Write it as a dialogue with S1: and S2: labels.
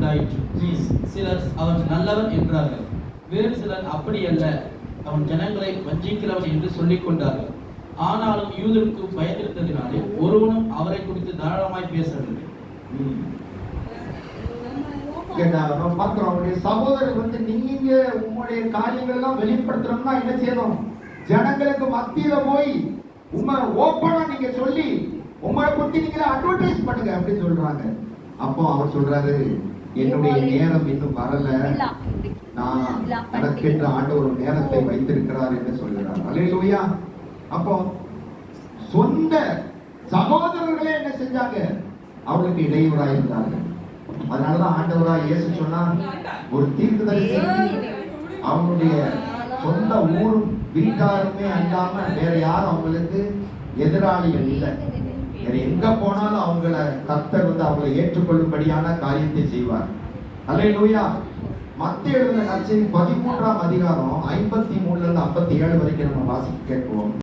S1: உண்டாயிற்று. சிலர் அவன் நல்லவன் என்றார்கள், வேறு சிலர் அப்படி அல்ல, அவன் ஜனங்களை வஞ்சிக்கிறவன் என்று சொல்லிக் கொண்டார்கள். ஆனாலும் யூதருக்கு பயந்திருந்ததினாலே ஒருவனும் அவரை குறித்து தாராளமாய் பேசவில்லை.
S2: அவருடைய சகோதரர் வந்து நீங்க உங்களுடைய காரியங்கள் எல்லாம் வெளிப்படுத்தணும்னா என்ன செய்யணும்? ஜனங்களுக்கு மத்தியில போய் உண்மை ஓப்பனா நீங்க சொல்லி உங்களை பத்தி நீங்க அட்வர்டைஸ் பண்ணுங்க அப்படின்னு சொல்றாங்க. அப்போ அவர் சொல்றாரு, என்னுடைய நேரம் இன்னும் வரல, நான் எனக்கென்று ஆண்டவர் ஒரு நேரத்தை வைத்திருக்கிறார் என்று சொல்கிறார். அல்லேலூயா. அப்போ சொந்த சகோதரர்களே என்ன செஞ்சாங்க? அவளுக்கு இடையூறாக இருந்தார்கள். அதனாலதான் ஆண்டவராக இயேசு சொன்னார், ஒரு தீர்க்கதரிசி அவனுடைய சொந்த ஊரும் வீட்டாருமே அல்லாம வேற யாரும் அவங்களுக்கு எதிராளிகள் இல்லை. வேற எங்க போனாலும் அவங்கள கர்த்தர் வந்து அவங்களை ஏற்றுக்கொள்ளும்படியான காரியத்தை செய்வார். அல்லேலூயா. மத்தேயு எழுதின நற்செய்தி 13ஆம் அதிகாரம் 53 ல இருந்து 57 வரைக்கும் நம்ம வாசிக்க கேட்போம்.